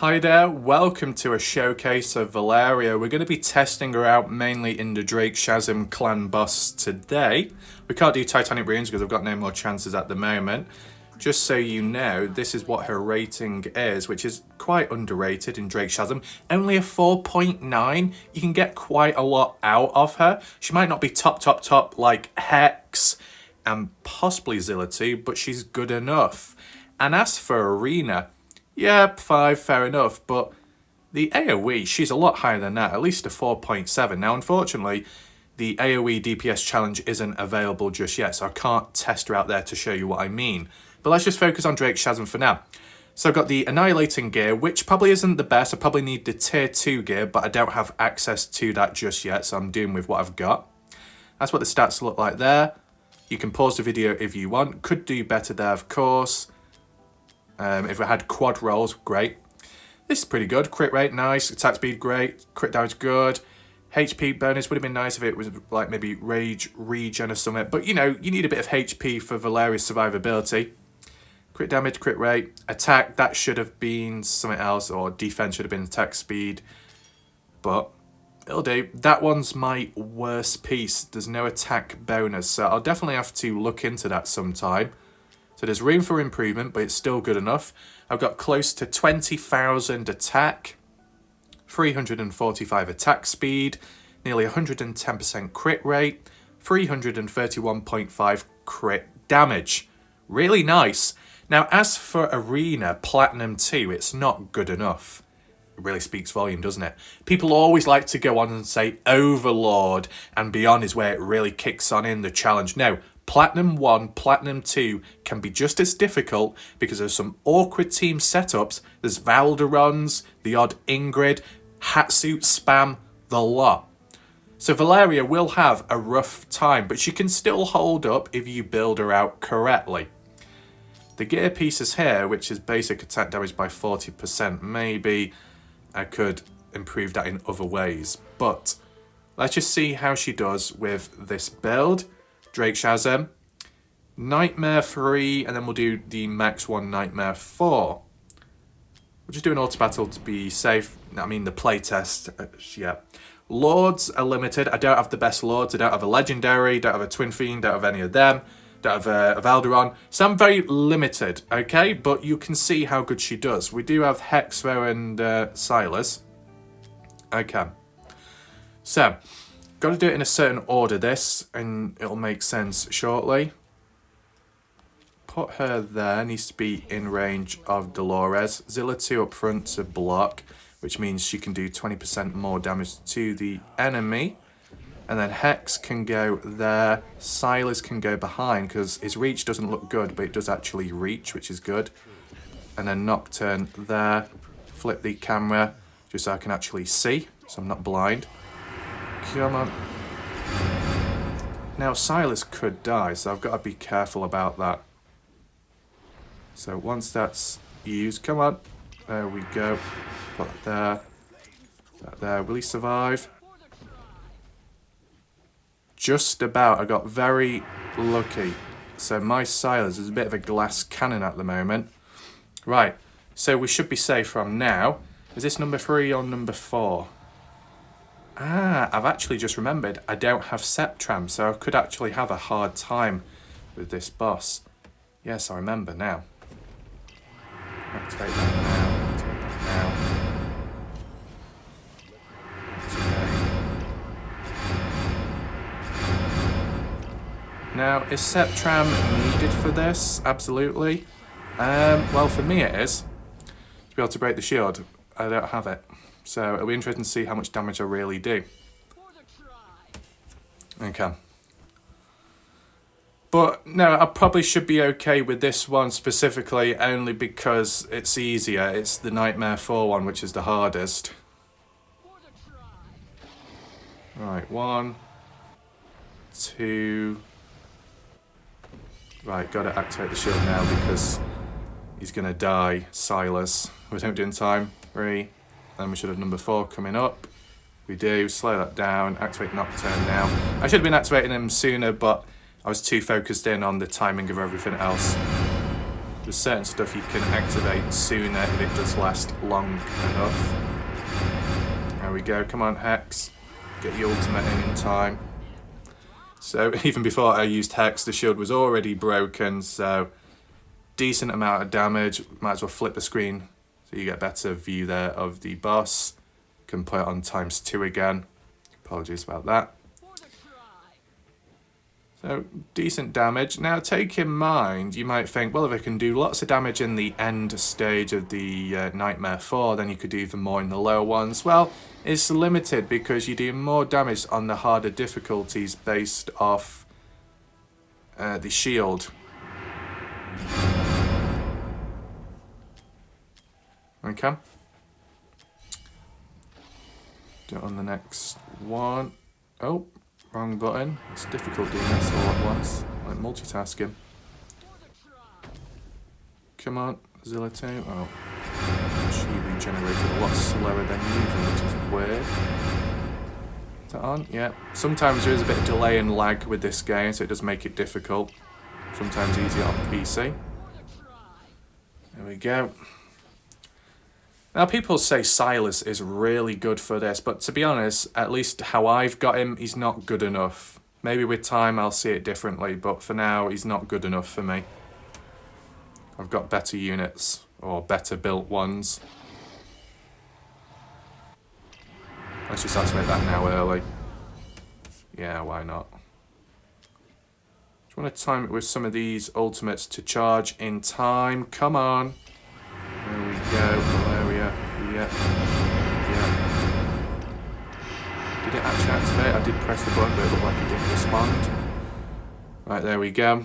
Hi there, welcome to a showcase of Valeriya. We're going to be testing her out mainly in the Drake Shazam clan boss today. We can't do Titanic Runes because I've got no more chances at the moment. Just so you know, this is what her rating is, which is quite underrated in Drake Shazam. Only a 4.9. You can get quite a lot out of her. She might not be top like Hex and possibly Zilla 2, but she's good enough. And as for Arena, yeah, 5, fair enough, but the AoE, she's a lot higher than that, at least a 4.7. Now, unfortunately, the AoE DPS challenge isn't available just yet, so I can't test her out there to show you what I mean. But let's just focus on Drake Shazam for now. So I've got the Annihilating gear, which probably isn't the best. I probably need the Tier 2 gear, but I don't have access to that just yet, so I'm doing with what I've got. That's what the stats look like there. You can pause the video if you want. Could do better there, of course. If it had quad rolls, great. This is pretty good. Crit rate, nice. Attack speed, great. Crit damage, good. HP bonus would have been nice if it was like maybe rage regen or something. But you know, you need a bit of HP for Valeriya's survivability. Crit damage, crit rate. Attack, that should have been something else. Or defense should have been attack speed. But it'll do. That one's my worst piece. There's no attack bonus. So I'll definitely have to look into that sometime. So there's room for improvement, but it's still good enough. I've got close to 20,000 attack, 345 attack speed, nearly 110% crit rate, 331.5 crit damage. Really nice. Now, as for Arena Platinum 2, it's not good enough. It really speaks volume, doesn't it? People always like to go on and say Overlord and beyond is where it really kicks on in the challenge. No. Platinum 1, Platinum 2 can be just as difficult because there's some awkward team setups. There's Valderons, the odd Ingrid, Hatsuit spam, the lot. So Valeriya will have a rough time, but she can still hold up if you build her out correctly. The gear pieces here, which is basic attack damage by 40%, maybe I could improve that in other ways. But let's just see how she does with this build. Drake Shazam, Nightmare 3, and then we'll do the Max 1 Nightmare 4. We'll just do an auto battle to be safe. I mean, the playtest, yeah. Lords are limited. I don't have the best Lords. I don't have a Legendary, don't have a Twin Fiend, don't have any of them. Don't have a Valderon. So I'm very limited, okay? But you can see how good she does. We do have Hexo and Silas. Okay. So, got to do it in a certain order, this, and it'll make sense shortly. Put her there, needs to be in range of Dolores. Zilla 2 up front to block, which means she can do 20% more damage to the enemy. And then Hex can go there. Silas can go behind, because his reach doesn't look good, but it does actually reach, which is good. And then Nocturne there. Flip the camera, just so I can actually see, so I'm not blind. Come on. Now, Silas could die, so I've got to be careful about that. So once that's used, come on. There we go. Put that there. That there. Will he survive? Just about. I got very lucky. So my Silas is a bit of a glass cannon at the moment. Right. So we should be safe from now. Is this number 3 or number 4? Ah, I've actually just remembered I don't have Septram, so I could actually have a hard time with this boss. Yes, I remember now. Activate that now. Activate that now. Okay. Now, is Septram needed for this? Absolutely. Well, for me it is. To be able to break the shield, I don't have it. So it'll be interesting to see how much damage I really do. Okay. But no, I probably should be okay with this one specifically only because it's easier. It's the Nightmare 4 one, which is the hardest. Right, 1, 2. Right, gotta activate the shield now because he's gonna die, Silas. We don't do it in time. 3. Then we should have number 4 coming up. We do. Slow that down. Activate Nocturne now. I should have been activating him sooner, but I was too focused in on the timing of everything else. There's certain stuff you can activate sooner if it does last long enough. There we go. Come on, Hex. Get your ultimate in time. So even before I used Hex, the shield was already broken. So decent amount of damage. Might as well flip the screen so you get a better view there of the boss. Can put it on ×2 again. Apologies about that. So decent damage. Now take in mind, you might think, well, if I can do lots of damage in the end stage of the Nightmare 4, then you could do even more in the lower ones. Well, it's limited because you do more damage on the harder difficulties based off the shield. Okay. Do it on the next one. Oh. Wrong button. It's difficult doing this all at once. Like multitasking. Come on, Zilla 2. Oh. She regenerated a lot slower than usual, which is weird. Is that on? Yeah. Sometimes there is a bit of delay and lag with this game, so it does make it difficult. Sometimes easier on PC. There we go. Now, people say Silas is really good for this, but to be honest, at least how I've got him, he's not good enough. Maybe with time I'll see it differently, but for now, he's not good enough for me. I've got better units, or better built ones. Let's just activate that now early. Yeah, why not? Just want to time it with some of these ultimates to charge in time. Come on. There we go, Valeriya. Yeah. Did it actually activate? I did press the button, but it looked like it didn't respond. Right, there we go.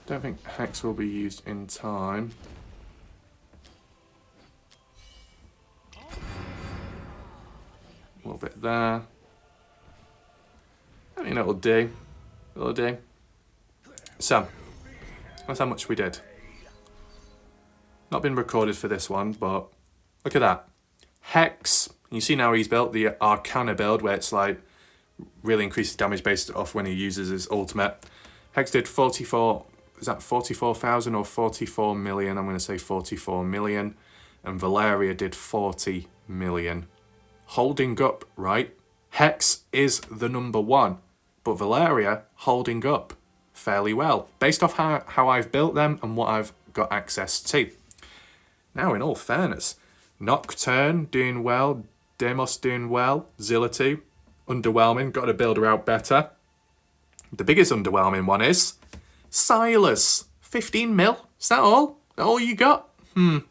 Don't think Hex will be used in time. A little bit there. I mean, it'll do. It'll do. So, that's how much we did. Not been recorded for this one, but look at that. Hex, you see now he's built the Arcana build where it's like really increases damage based off when he uses his ultimate. Hex did 44, is that 44,000 or 44 million? I'm going to say 44 million. And Valeriya did 40 million. Holding up, right? Hex is the #1, but Valeriya holding up fairly well based off how I've built them and what I've got access to. Now, in all fairness, Nocturne doing well, Demos doing well, Zilla 2 underwhelming, got to build her out better. The biggest underwhelming one is Silas, 15 mil. Is that all? All you got? We'll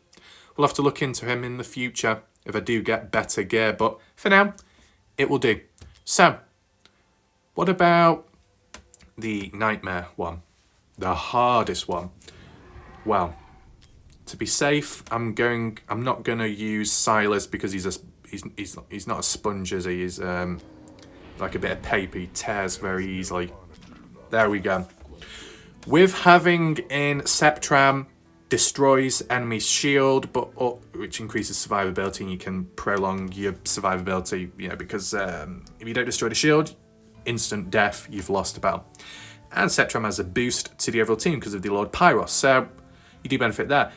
have to look into him in the future if I do get better gear, but for now, it will do. So, what about the Nightmare one? The hardest one? Well, to be safe, I'm not gonna use Silas because he's not a sponge as he is. Like a bit of paper, he tears very easily. There we go. With having in Septram, destroys enemy's shield, but which increases survivability, and you can prolong your survivability. You know, because if you don't destroy the shield, instant death, you've lost a battle. And Septram has a boost to the overall team because of the Lord Pyros, so you do benefit there.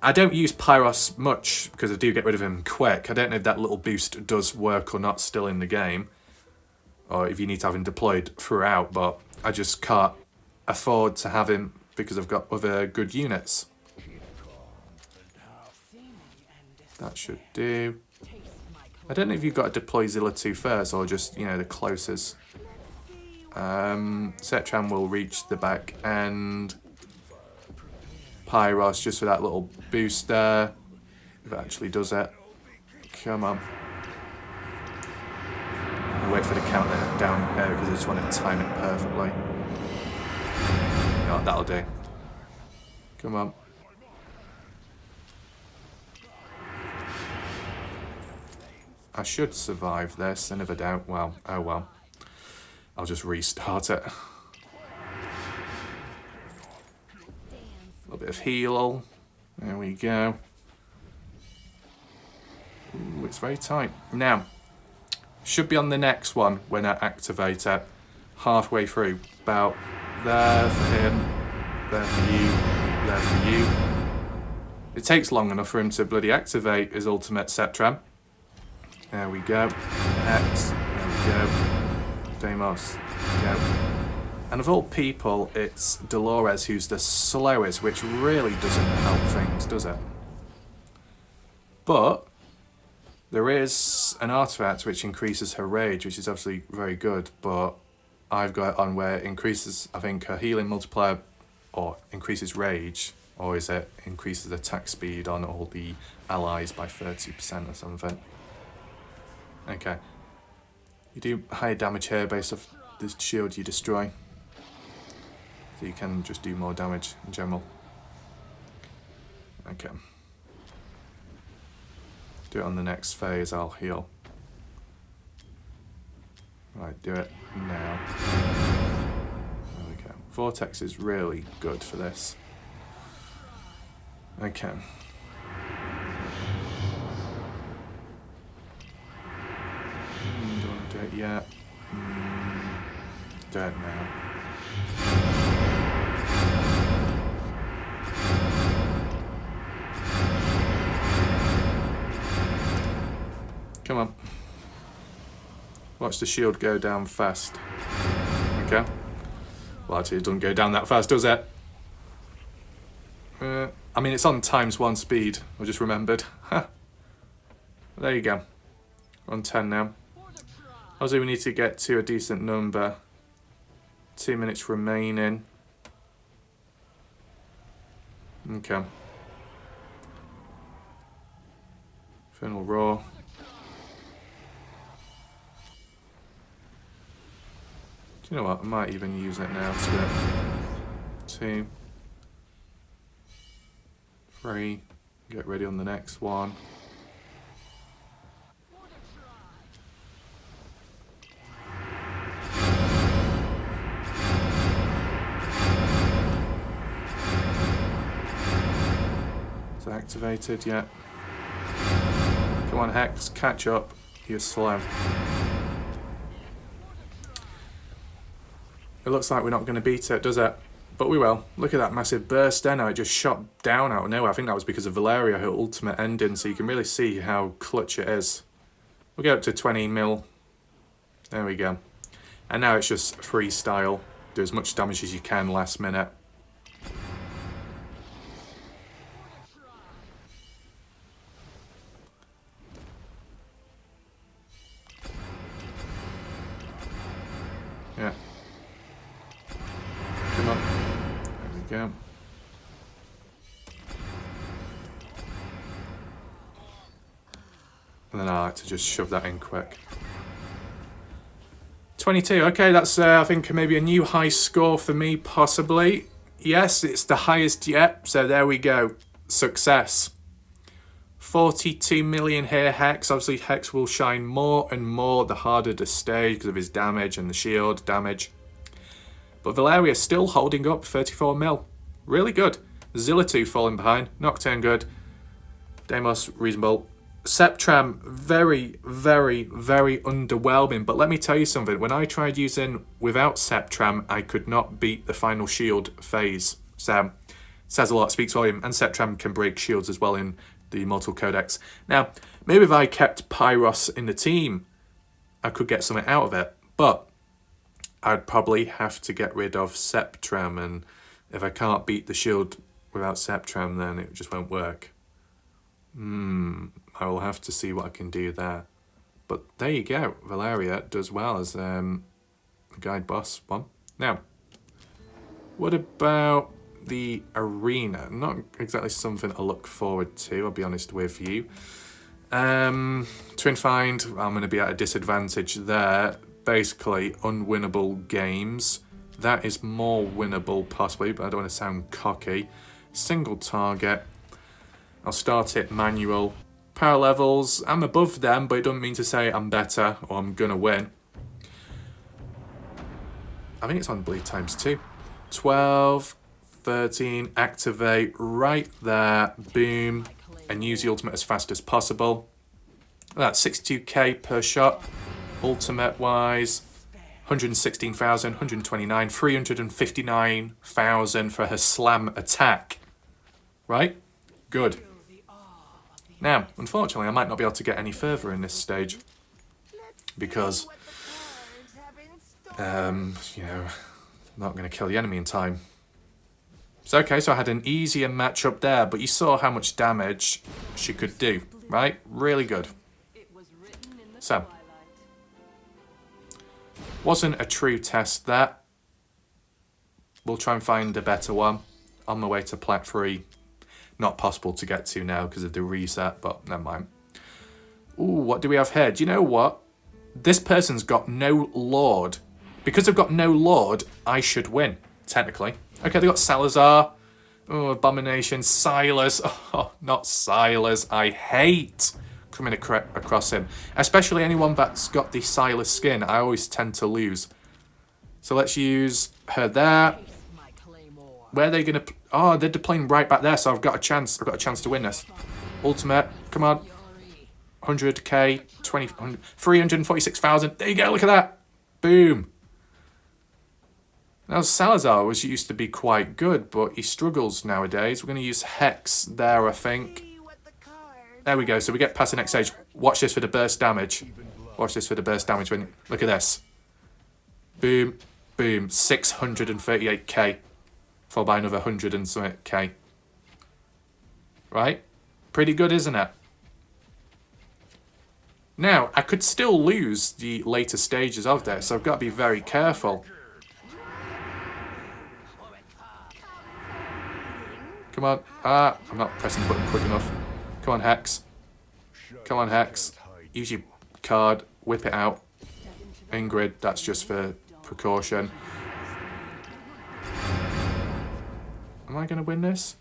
I don't use Pyros much because I do get rid of him quick. I don't know if that little boost does work or not still in the game, or if you need to have him deployed throughout, but I just can't afford to have him because I've got other good units. That should do. I don't know if you've got to deploy Zilla 2 first or just, you know, the closest. Setram will reach the back end. Pyros just for that little boost there. If it actually does it. Come on. I'll wait for the countdown down there because I just want to time it perfectly. Yeah, that'll do. Come on. I should survive this, I never doubt. Well, oh well. I'll just restart it. A little bit of heal. There we go. Ooh, it's very tight. Now, should be on the next one when I activate it. Halfway through. About there for him. There for you. There for you. It takes long enough for him to bloody activate his ultimate Septram. There we go. Hex. There we go. Deimos. Go. And of all people, it's Dolores who's the slowest, which really doesn't help things, does it? But there is an artifact which increases her rage, which is obviously very good, but I've got it on where it increases, I think, her healing multiplier, or increases rage, or is it increases attack speed on all the allies by 30% or something. Okay. You do higher damage here based off the shield you destroy. So you can just do more damage in general. Okay. Do it on the next phase, I'll heal. Right, do it now. There we go. Vortex is really good for this. Okay. Don't want to do it yet. Do it now. Come on. Watch the shield go down fast. Okay. Well, actually, it doesn't go down that fast, does it? I mean, it's on ×1 speed. I just remembered. There you go. On 10 now. Obviously, we need to get to a decent number. 2 minutes remaining. Okay. Infernal Roar. Do you know what? I might even use it now to get 2, 3. Get ready on the next one. It's activated yet. Come on, Hex, catch up. You're slow. It looks like we're not going to beat it, does it? But we will. Look at that massive burst there now. It just shot down out of nowhere. I think that was because of Valeriya, her ultimate ending, so you can really see how clutch it is. We'll get up to 20 mil. There we go. And now it's just freestyle. Do as much damage as you can last minute. Yeah. Come on. There we go. And then I like to just shove that in quick. 22. Okay, that's I think maybe a new high score for me, possibly. Yes, it's the highest yet. So there we go. Success. 42 million here, Hex. Obviously, Hex will shine more and more the harder the stage because of his damage and the shield damage. But Valeriya still holding up 34 mil. Really good. Zilla 2 falling behind. Nocturne good. Deimos reasonable. Septram very, very, very underwhelming. But let me tell you something. When I tried using without Septram, I could not beat the final shield phase. So, says a lot, speaks volume. And Septram can break shields as well in the Immortal Codex. Now, maybe if I kept Pyros in the team, I could get something out of it. But I'd probably have to get rid of Septram. And if I can't beat the shield without Septram, then it just won't work. I will have to see what I can do there. But there you go. Valeriya does well as the guide boss one. Now, what about the arena? Not exactly something I look forward to, I'll be honest with you. Twin Find, I'm going to be at a disadvantage there. Basically, unwinnable games. That is more winnable, possibly, but I don't want to sound cocky. Single target. I'll start it manual. Power levels, I'm above them, but it doesn't mean to say I'm better or I'm going to win. I think it's on bleed ×2. 12, 13, activate right there, boom, and use the ultimate as fast as possible. That's 62k per shot, ultimate wise, 116,000, 129, 359,000 for her slam attack. Right? Good. Now, unfortunately, I might not be able to get any further in this stage. Because, you know, I'm not going to kill the enemy in time. So, okay, so I had an easier match up there, but you saw how much damage she could do, right? Really good. So, wasn't a true test there. We'll try and find a better one. On my way to Plat 3. Not possible to get to now because of the reset, but never mind. Ooh, what do we have here? Do you know what? This person's got no Lord. Because they've got no Lord, I should win, technically. Okay, they got Salazar. Oh, Abomination. Silas. Oh, not Silas. I hate coming across him. Especially anyone that's got the Silas skin. I always tend to lose. So let's use her there. Where are they going to... Oh, they're playing right back there, so I've got a chance. I've got a chance to win this. Ultimate. Come on. 100k. 346,000. There you go. Look at that. Boom. Now, Salazar used to be quite good, but he struggles nowadays. We're going to use Hex there, I think. There we go. So we get past the next stage. Watch this for the burst damage. Watch this for the burst damage. Look at this. Boom. Boom. 638k. Followed by another 100 and something k. Right? Pretty good, isn't it? Now, I could still lose the later stages of this, so I've got to be very careful. Come on. Ah, I'm not pressing the button quick enough. Come on, Hex. Come on, Hex. Use your card. Whip it out. Ingrid, that's just for precaution. Am I going to win this?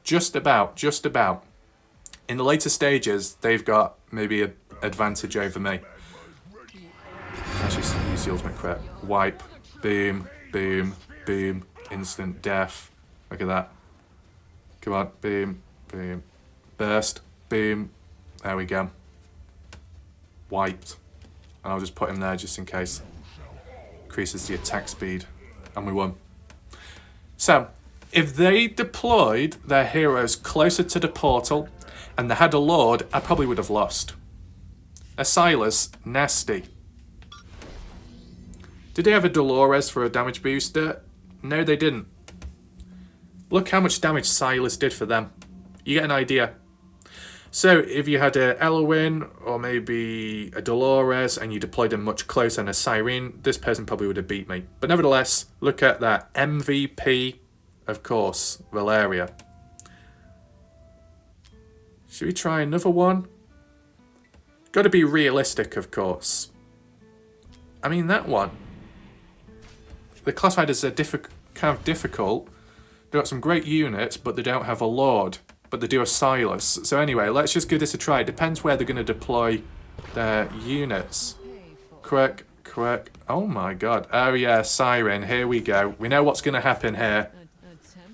Just about. Just about. In the later stages, they've got maybe an advantage over me. Let's just use the ultimate crit. Wipe. Boom. Boom. Boom. Instant death. Look at that. Come on. Boom. Boom. Burst. Boom. There we go. Wiped. And I'll just put him there just in case. Increases the attack speed. And we won. So, if they deployed their heroes closer to the portal and they had a Lord, I probably would have lost. A Silas, nasty. Did they have a Dolores for a damage booster? No, they didn't. Look how much damage Silas did for them. You get an idea. So, if you had a Elowin or maybe a Dolores and you deployed them much closer than a Cyrene, this person probably would have beat me. But nevertheless, look at that. MVP, of course, Valeriya. Should we try another one? Got to be realistic, of course. I mean, that one. The class fighters are kind of difficult. They've got some great units, but they don't have a Lord. But they do a Silas. So anyway, let's just give this a try. It depends where they're going to deploy their units. Quick. Oh my god. Oh yeah, Siren. Here we go. We know what's going to happen here.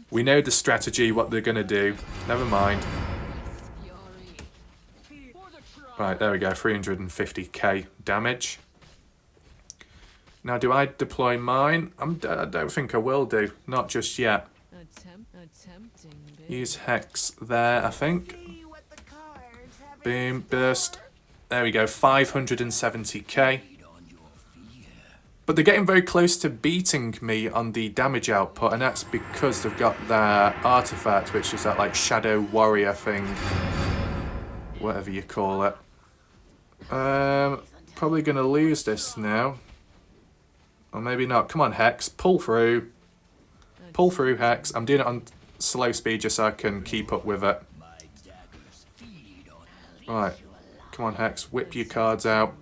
We know the strategy, what they're going to do. Never mind. Right, there we go. 350k damage. Now, do I deploy mine? I don't think I will do. Not just yet. Use Hex there, I think. Boom, burst. There we go, 570k. But they're getting very close to beating me on the damage output, and that's because they've got their artifact, which is that like Shadow Warrior thing. Whatever you call it. Probably going to lose this now. Or maybe not. Come on, Hex. Pull through. Pull through, Hex. I'm doing it on slow speed just so I can keep up with it. Right. Come on, Hex. Whip your cards out.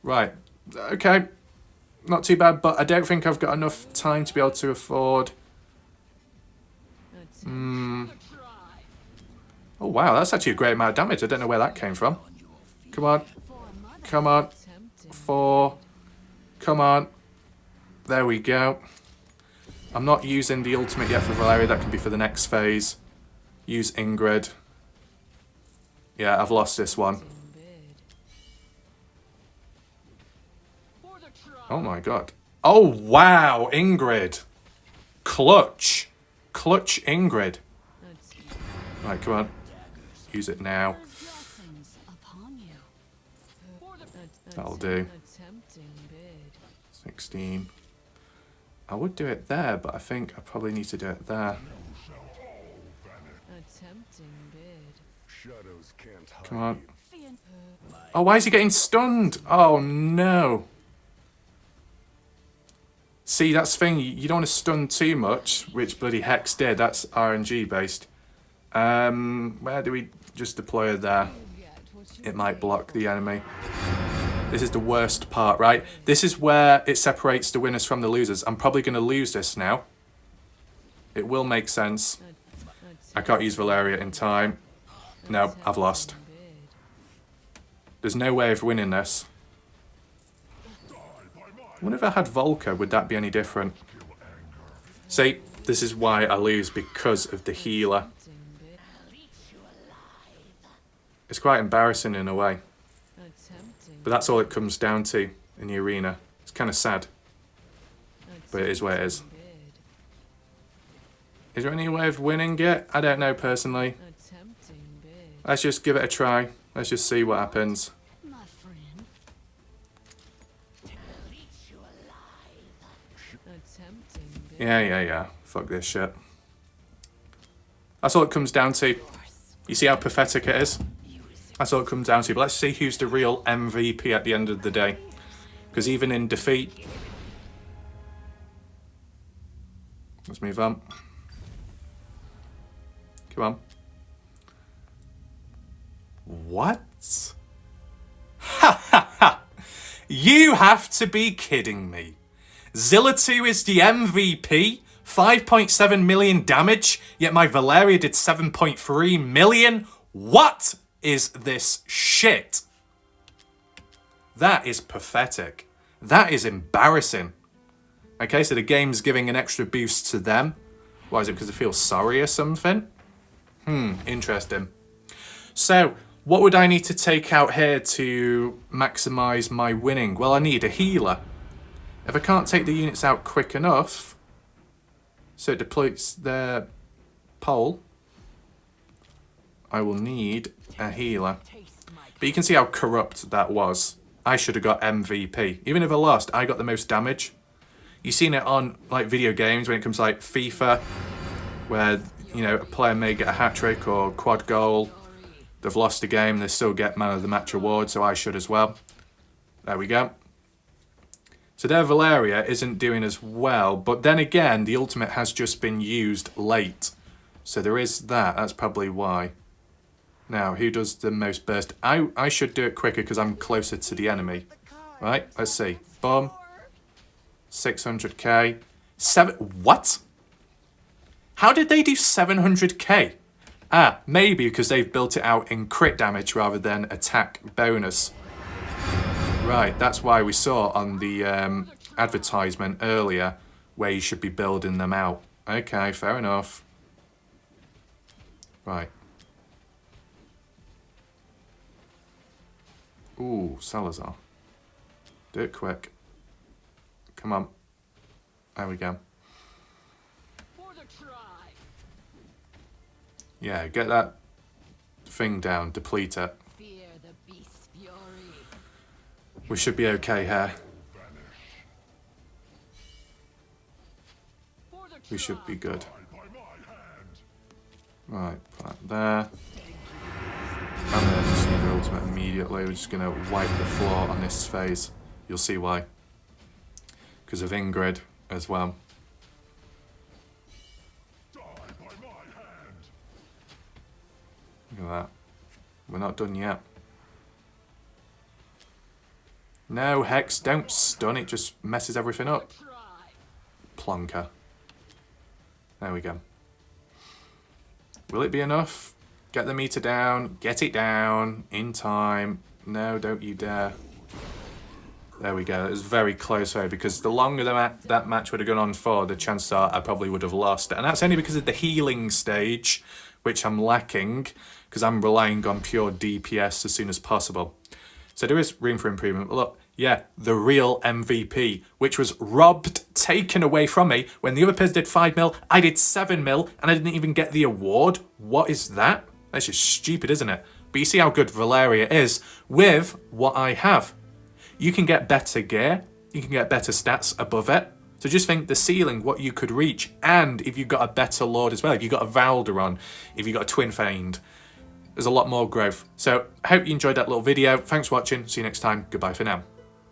Right. Okay. Not too bad, but I don't think I've got enough time to be able to afford... Oh, wow. That's actually a great amount of damage. I don't know where that came from. Come on. Come on. 4. Come on. There we go. I'm not using the ultimate yet for Valeriya. That can be for the next phase. Use Ingrid. Yeah, I've lost this one. Oh my god. Oh wow, Ingrid. Clutch. Clutch Ingrid. Right, come on. Use it now. That'll do. 16. I would do it there, but I think I probably need to do it there. Come on. Oh, why is he getting stunned? Oh, no. See, that's the thing. You don't want to stun too much, which bloody Hex did. That's RNG based. Where do we just deploy it there? It might block the enemy. This is the worst part, right? This is where it separates the winners from the losers. I'm probably going to lose this now. It will make sense. I can't use Valeriya in time. No, I've lost. There's no way of winning this. I wonder if I had Volker, would that be any different? See, this is why I lose, because of the healer. It's quite embarrassing in a way. But that's all it comes down to in the arena. It's kind of sad. But it is what it is. Is there any way of winning it? I don't know personally. Let's just give it a try. Let's just see what happens. Yeah. Fuck this shit. That's all it comes down to. You see how pathetic it is? That's all it comes down to. But let's see who's the real MVP at the end of the day. Because even in defeat... Let's move on. Come on. What? Ha ha ha! You have to be kidding me. Zilla 2 is the MVP? 5.7 million damage, yet my Valeriya did 7.3 million? What is this shit? That is pathetic. That is embarrassing. Okay, so the game's giving an extra boost to them. Why is it? Because it feels sorry or something? Interesting. So, what would I need to take out here to maximize my winning? Well, I need a healer. If I can't take the units out quick enough, so it depletes their pole, I will need a healer. But you can see how corrupt that was. I should have got MVP. Even if I lost, I got the most damage. You've seen it on like video games when it comes to like FIFA, where you know a player may get a hat-trick or quad goal. They've lost a game, they still get man of the match award, so I should as well. There we go. So their Valeriya isn't doing as well, but then again, the ultimate has just been used late. So there is that, that's probably why. Now, who does the most burst? I should do it quicker because I'm closer to the enemy. Right, let's see. Boom. 600k. What? How did they do 700k? Ah, maybe because they've built it out in crit damage rather than attack bonus. Right, that's why we saw on the advertisement earlier where you should be building them out. Okay, fair enough. Right. Ooh, Salazar. Do it quick. Come on. There we go. Yeah, get that thing down, deplete it. We should be okay here. We should be good. Right, put that there. I'm going to just use the ultimate immediately. We're just going to wipe the floor on this phase. You'll see why. Because of Ingrid as well. Look at that. We're not done yet. No, Hex, don't stun. It just messes everything up. Plonker. There we go. Will it be enough? Get the meter down. Get it down. In time. No, don't you dare. There we go. It was very close though, because the longer that match would have gone on for, the chances are I probably would have lost. And that's only because of the healing stage, which I'm lacking, because I'm relying on pure DPS as soon as possible. So there is room for improvement. But look, Yeah, the real MVP, which was robbed, taken away from me. When the other players did 5 mil, I did 7 mil, and I didn't even get the award. What is that? That's just stupid, isn't it? But you see how good Valeriya is with what I have. You can get better gear, you can get better stats above it. So just think the ceiling, what you could reach, and if you've got a better Lord as well, if you've got a Valderon, if you've got a Twin Feigned, there's a lot more growth. So I hope you enjoyed that little video. Thanks for watching. See you next time. Goodbye for now.